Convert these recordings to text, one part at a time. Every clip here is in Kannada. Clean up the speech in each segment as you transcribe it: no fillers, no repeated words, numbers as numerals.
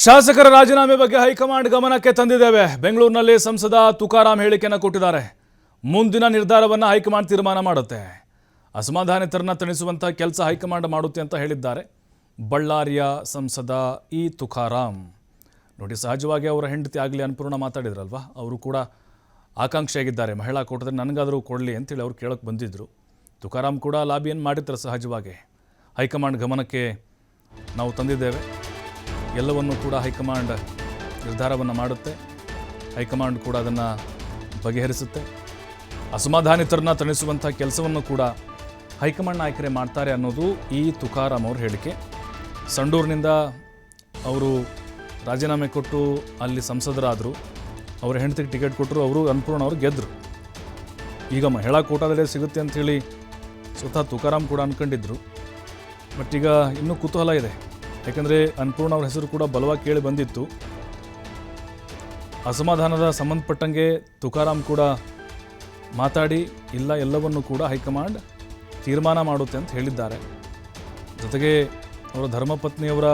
ಶಾಸಕರ ರಾಜೀನಾಮೆ ಬಗ್ಗೆ ಹೈಕಮಾಂಡ್ ಗಮನಕ್ಕೆ ತಂದಿದ್ದೇವೆ. ಬೆಂಗಳೂರಿನಲ್ಲಿ ಸಂಸದ ತುಕಾರಾಮ್ ಹೇಳಿಕೆಯನ್ನು ಕೊಟ್ಟಿದ್ದಾರೆ. ಮುಂದಿನ ನಿರ್ಧಾರವನ್ನು ಹೈಕಮಾಂಡ್ ತೀರ್ಮಾನ ಮಾಡುತ್ತೆ. ಅಸಮಾಧಾನಿತರನ್ನ ತಣಿಸುವಂಥ ಕೆಲಸ ಹೈಕಮಾಂಡ್ ಮಾಡುತ್ತೆ ಅಂತ ಹೇಳಿದ್ದಾರೆ ಬಳ್ಳಾರಿಯ ಸಂಸದ ತುಕಾರಾಮ್. ನೋಡಿ, ಸಹಜವಾಗಿ ಅವರ ಹೆಂಡತಿ ಆಗಲಿ ಅನ್ನಪೂರ್ಣ ಮಾತಾಡಿದ್ರಲ್ವ, ಅವರು ಕೂಡ ಆಕಾಂಕ್ಷೆಯಾಗಿದ್ದಾರೆ. ಮಹಿಳಾ ಕೋಟದಲ್ಲಿ ನನಗಾದರೂ ಕೊಡಲಿ ಅಂತೇಳಿ ಅವ್ರು ಕೇಳೋಕ್ಕೆ ಬಂದಿದ್ದರು. ತುಕಾರಾಮ್ ಕೂಡ ಲಾಬಿಯನ್ನು ಮಾಡಿದ್ರು. ಸಹಜವಾಗಿ ಹೈಕಮಾಂಡ್ ಗಮನಕ್ಕೆ ನಾವು ತಂದಿದ್ದೇವೆ. ಎಲ್ಲವನ್ನೂ ಕೂಡ ಹೈಕಮಾಂಡ್ ನಿರ್ಧಾರವನ್ನು ಮಾಡುತ್ತೆ. ಹೈಕಮಾಂಡ್ ಕೂಡ ಅದನ್ನು ಬಗೆಹರಿಸುತ್ತೆ. ಅಸಮಾಧಾನಿತರನ್ನ ತಣಿಸುವಂಥ ಕೆಲಸವನ್ನು ಕೂಡ ಹೈಕಮಾಂಡ್ ನಾಯಕರೇ ಮಾಡ್ತಾರೆ ಅನ್ನೋದು ತುಕಾರಾಮ್ ಅವ್ರ ಹೇಳಿಕೆ. ಸಂಡೂರಿನಿಂದ ಅವರು ರಾಜೀನಾಮೆ ಕೊಟ್ಟು ಅಲ್ಲಿ ಸಂಸದರಾದರು. ಅವರ ಹೆಂಡತಿಗೆ ಟಿಕೆಟ್ ಕೊಟ್ಟರು. ಅವರು ಅನ್ನಪೂರ್ಣ ಅವರು ಗೆದ್ದರು. ಈಗ ಮಹಿಳಾ ಕೋಟಾದಲ್ಲೇ ಸಿಗುತ್ತೆ ಅಂಥೇಳಿ ಸ್ವತಃ ತುಕಾರಾಮ್ ಕೂಡ ಅಂದ್ಕೊಂಡಿದ್ರು. ಬಟ್ ಈಗ ಇನ್ನೂ ಕುತೂಹಲ ಇದೆ. ಯಾಕಂದರೆ ಅನ್ನಪೂರ್ಣ ಅವ್ರ ಹೆಸರು ಕೂಡ ಬಲವಾಗಿ ಕೇಳಿ ಬಂದಿತ್ತು. ಅಸಮಾಧಾನದ ಸಂಬಂಧಪಟ್ಟಂಗೆ ತುಕಾರಾಮ್ ಕೂಡ ಮಾತಾಡಿ ಇಲ್ಲ, ಎಲ್ಲವನ್ನೂ ಕೂಡ ಹೈಕಮಾಂಡ್ ತೀರ್ಮಾನ ಮಾಡುತ್ತೆ ಅಂತ ಹೇಳಿದ್ದಾರೆ. ಜೊತೆಗೆ ಅವರ ಧರ್ಮಪತ್ನಿಯವರ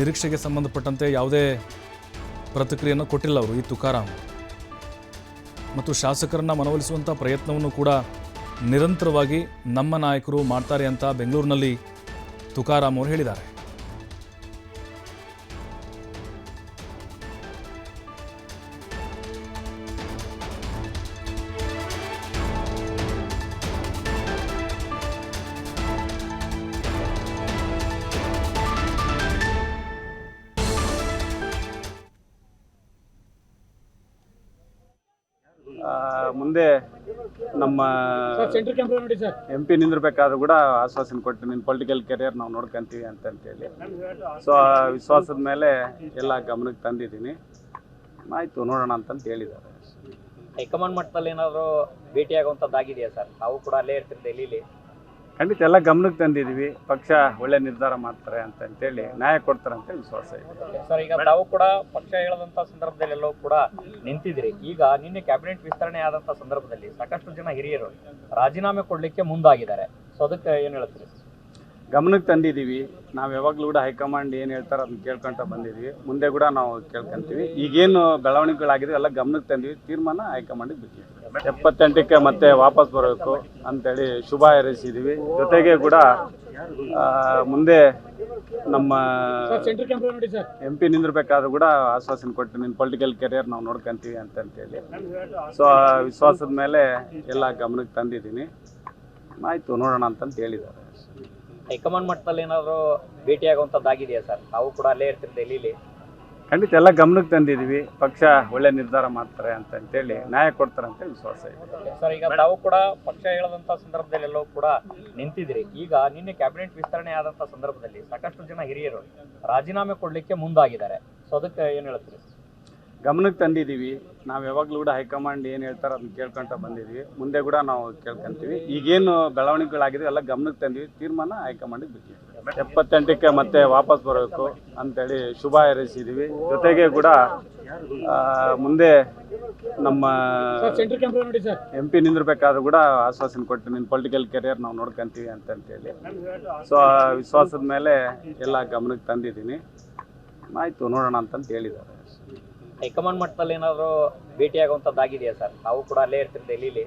ನಿರೀಕ್ಷೆಗೆ ಸಂಬಂಧಪಟ್ಟಂತೆ ಯಾವುದೇ ಪ್ರತಿಕ್ರಿಯೆಯನ್ನು ಕೊಟ್ಟಿಲ್ಲ ಅವರು ತುಕಾರಾಮ್. ಮತ್ತು ಶಾಸಕರನ್ನು ಮನವೊಲಿಸುವಂಥ ಪ್ರಯತ್ನವನ್ನು ಕೂಡ ನಿರಂತರವಾಗಿ ನಮ್ಮ ನಾಯಕರು ಮಾಡ್ತಾರೆ ಅಂತ ಬೆಂಗಳೂರಿನಲ್ಲಿ ತುಕಾರಾಮ್ ಅವರು ಹೇಳಿದ್ದಾರೆ. ಮುಂದೆ ನಮ್ಮ MP ನಿಂದಿರ್ಬೇಕಾದ್ರೂ ಕೂಡ ಆಶ್ವಾಸನೆ ಕೊಟ್ಟು ನಿನ್ನ ಪೊಲಿಟಿಕಲ್ ಕೆರಿಯರ್ ನಾವು ನೋಡ್ಕೊಂತೀವಿ ಅಂತೇಳಿ. ಸೊ ಆ ವಿಶ್ವಾಸದ ಮೇಲೆ ಎಲ್ಲ ಗಮನಕ್ಕೆ ತಂದಿದ್ದೀನಿ. ಆಯಿತು, ನೋಡೋಣ ಅಂತಂತ ಹೇಳಿದ್ದಾರೆ. ಹೈಕಮಾಂಡ್ ಮಟ್ಟದಲ್ಲಿ ಏನಾದರೂ ಭೇಟಿಯಾಗುವಂಥದ್ದಾಗಿದೆಯಾ ಸರ್? ತಾವು ಕೂಡ ಅಲ್ಲೇ ಇರ್ತೀರಿ ಡೆಲ್ಲಿಲಿ. ಖಂಡಿತ ಎಲ್ಲ ಗಮನಕ್ಕೆ ತಂದಿದ್ದೀವಿ. ಪಕ್ಷ ಒಳ್ಳೆ ನಿರ್ಧಾರ ಮಾಡ್ತಾರೆ ಅಂತೇಳಿ, ನ್ಯಾಯ ಕೊಡ್ತಾರೆ ಅಂತ ವಿಶ್ವಾಸ ಇದೆ ಸರ್. ಈಗ ತಾವು ಕೂಡ ಪಕ್ಷ ಹೇಳದಂಥ ಸಂದರ್ಭದಲ್ಲಿ ಎಲ್ಲವೂ ಕೂಡ ನಿಂತಿದ್ರಿ. ಈಗ ನಿನ್ನೆ ಕ್ಯಾಬಿನೆಟ್ ವಿಸ್ತರಣೆ ಆದಂಥ ಸಂದರ್ಭದಲ್ಲಿ ಸಾಕಷ್ಟು ಜನ ಹಿರಿಯರು ರಾಜೀನಾಮೆ ಕೊಡಲಿಕ್ಕೆ ಮುಂದಾಗಿದ್ದಾರೆ. ಸೊ ಅದಕ್ಕೆ ಏನು ಹೇಳ್ತೀರಿ? ಗಮನಕ್ಕೆ ತಂದಿದ್ದೀವಿ. ನಾವು ಯಾವಾಗಲೂ ಕೂಡ ಹೈಕಮಾಂಡ್ ಏನು ಹೇಳ್ತಾರೆ ಅದನ್ನ ಕೇಳ್ಕೊಂತ ಬಂದಿದ್ದೀವಿ. ಮುಂದೆ ಕೂಡ ನಾವು ಕೇಳ್ಕೊಂತೀವಿ. ಈಗೇನು ಬೆಳವಣಿಗೆಗಳಾಗಿದೆ ಎಲ್ಲ ಗಮನಕ್ಕೆ ತಂದಿವಿ. ತೀರ್ಮಾನ ಹೈಕಮಾಂಡಿಗೆ ಬಿಟ್ಟಿದ್ದೀವಿ. 78ಕ್ಕೆ ಮತ್ತೆ ವಾಪಸ್ ಬರಬೇಕು ಅಂತೇಳಿ ಶುಭ ಹಾರೈಸಿದ್ದೀವಿ. ಜೊತೆಗೆ ಕೂಡ ಮುಂದೆ ನಮ್ಮ MP ನಿಂದಿರ್ಬೇಕಾದ್ರೂ ಕೂಡ ಆಶ್ವಾಸನೆ ಕೊಟ್ಟು ನಿನ್ನ ಪೊಲಿಟಿಕಲ್ ಕೆರಿಯರ್ ನಾವು ನೋಡ್ಕೊಂತೀವಿ ಅಂತೇಳಿ. ಸೊ ಆ ವಿಶ್ವಾಸದ ಮೇಲೆ ಎಲ್ಲ ಗಮನಕ್ಕೆ ತಂದಿದ್ದೀನಿ. ಆಯಿತು, ನೋಡೋಣ ಅಂತಂತ ಹೇಳಿದ್ದಾರೆ. ಹೈಕಮಾಂಡ್ ಮಟ್ಟದಲ್ಲಿ ಏನಾದರೂ ಭೇಟಿಯಾಗುವಂಥದ್ದಾಗಿದೆಯಾ ಸರ್? ತಾವು ಕೂಡ ಅಲ್ಲೇ ಇರ್ತೀರಿ ಡೆಲ್ಲಿಲಿ. ಖಂಡಿತ ಎಲ್ಲ ಗಮನಕ್ಕೆ ತಂದಿದ್ದೀವಿ. ಪಕ್ಷ ಒಳ್ಳೆ ನಿರ್ಧಾರ ಮಾಡ್ತಾರೆ ಅಂತೇಳಿ, ನ್ಯಾಯ ಕೊಡ್ತಾರೆ ಅಂತ ವಿಶ್ವಾಸ ಇದೆ ಸರ್. ಈಗ ತಾವು ಕೂಡ ಪಕ್ಷ ಹೇಳದಂಥ ಸಂದರ್ಭದಲ್ಲಿ ಎಲ್ಲವೂ ಕೂಡ ನಿಂತಿದ್ರಿ. ಈಗ ನಿನ್ನೆ ಕ್ಯಾಬಿನೆಟ್ ವಿಸ್ತರಣೆ ಆದಂಥ ಸಂದರ್ಭದಲ್ಲಿ ಸಾಕಷ್ಟು ಜನ ಹಿರಿಯರು ರಾಜೀನಾಮೆ ಕೊಡಲಿಕ್ಕೆ ಮುಂದಾಗಿದ್ದಾರೆ. ಸೊ ಅದಕ್ಕೆ ಏನು ಹೇಳ್ತೀರಿ? ಗಮನಕ್ಕೆ ತಂದಿದ್ದೀವಿ. ನಾವು ಯಾವಾಗಲೂ ಕೂಡ ಹೈಕಮಾಂಡ್ ಏನು ಹೇಳ್ತಾರೆ ಅದನ್ನ ಕೇಳ್ಕೊಂತ ಬಂದಿದ್ದೀವಿ. ಮುಂದೆ ಕೂಡ ನಾವು ಕೇಳ್ಕೊಂತೀವಿ. ಈಗೇನು ಬೆಳವಣಿಗೆಗಳಾಗಿದೆ ಎಲ್ಲ ಗಮನಕ್ಕೆ ತಂದಿವಿ. ತೀರ್ಮಾನ ಹೈಕಮಾಂಡಿಗೆ ಬಿಟ್ಟಿದ್ದೀವಿ. 78ಕ್ಕೆ ಮತ್ತೆ ವಾಪಸ್ ಬರಬೇಕು ಅಂತೇಳಿ ಶುಭ ಹಾರೈಸಿದ್ದೀವಿ. ಜೊತೆಗೆ ಕೂಡ ಮುಂದೆ ನಮ್ಮ MP ನಿಂದಿರ್ಬೇಕಾದ್ರೂ ಕೂಡ ಆಶ್ವಾಸನೆ ಕೊಟ್ಟು ನಿನ್ನ ಪೊಲಿಟಿಕಲ್ ಕೆರಿಯರ್ ನಾವು ನೋಡ್ಕೊಂತೀವಿ ಅಂತೇಳಿ. ಸೊ ಆ ವಿಶ್ವಾಸದ ಮೇಲೆ ಎಲ್ಲ ಗಮನಕ್ಕೆ ತಂದಿದ್ದೀನಿ. ಆಯಿತು, ನೋಡೋಣ ಅಂತಂತ ಹೇಳಿದ್ದಾರೆ. ಹೈಕಮಾಂಡ್ ಮಟ್ಟದಲ್ಲಿ ಏನಾದರೂ ಭೇಟಿಯಾಗುವಂಥದ್ದಾಗಿದೆಯಾ ಸರ್? ತಾವು ಕೂಡ ಅಲ್ಲೇ ಇರ್ತೀರಿ ಡೆಲ್ಲಿಲಿ.